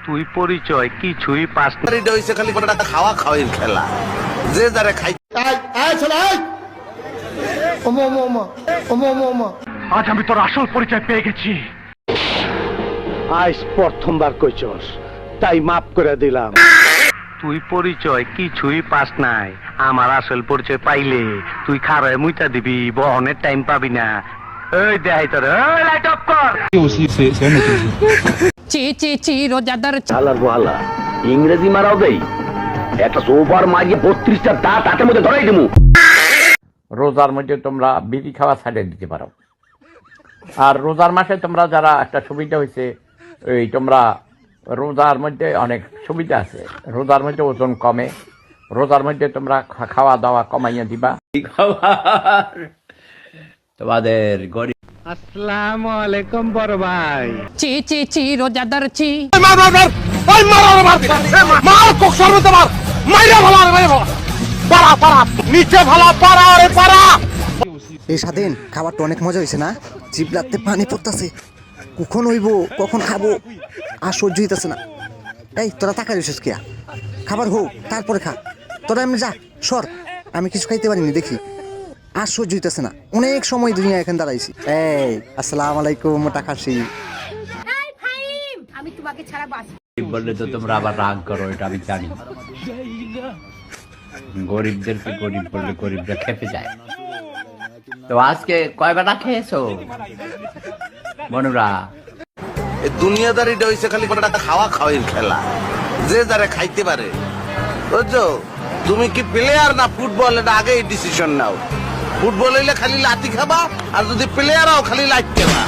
তুই পরিচয় কিছুই পাস না। খালি খাওয়া খাওয়ার খেলা, যে যারা খাই। আজ আমি তোর আসল পরিচয় পেয়ে গেছি। আজ প্রথমবার কইছস, তাই মাফ করে দিলাম। তুই পরিচয় কিছুই পাস নাই। আমার আসল পরিচয় পাইলে তুই খারায় মুইতা দিবি, বহনের টাইম পাবি না। এই দেখাই তোর, লাইট অফ কর। চি চি চি রোজাদার চালার বহালা ইংরেজি মারাও দেই, একটা সোফার মারিয়ে 32টা দাঁত হাতের মধ্যে ধরাই দিমু। রোজার মধ্যে তোমরা বিড়ি খাওয়া ছাড়িয়ে দিতে পারো। আর রোজার মাসে তোমরা যারা একটা সুবিধা হয়েছে, এই তোমরা রোজার মধ্যে অনেক সুবিধা আছে। রোজার মধ্যে ওজন কমে, রোজার মধ্যে তোমরা খাওয়া দাওয়া কমাইয়া দিবা। তোমাদের গরিব। আসসালামু আলাইকুম বড় ভাই। চি চি চি রোজাদার চি। এই স্বাধীন খাবারটা অনেক মজা হয়েছে না? জিভলাতে পানি পড়তেছে, কখন হইব কখন খাবো আর সহ্য হইতেছে না। এই তোরা তাকাই রইছিস কিয়া? খাবার হোক তারপরে খা। তোরা এমনি যা সর, আমি কিছু খাইতে পারিনি দেখি, আর সহ্য হইতেছে না। অনেক সময় দুনিয়া এখানে দাঁড়াইছি। এই আসসালামু আলাইকুম মোটা খাসি। আমি তোমাকে ছাড়া বাঁচি বললে তো তোমরা আবার রাগ করো, এটা আমি জানি। গরিবদেরকে গরিব বললে গরিবরা খেপে যায়। তো আজকে কয় বেলা খেয়েছো মনুরা? এই দুনিয়াদারিটা হইছে খালি খাওয়া খাওয়ার খেলা, যে যারা খাইতে পারে। বুঝছো? তুমি কি প্লেয়ার না ফুটবল, এটা আগে ডিসিশন নাও। ফুটবল হইলে খালি লাঠি খাবা, আর যদি প্লেয়ার হও খালি লাইট খাবা।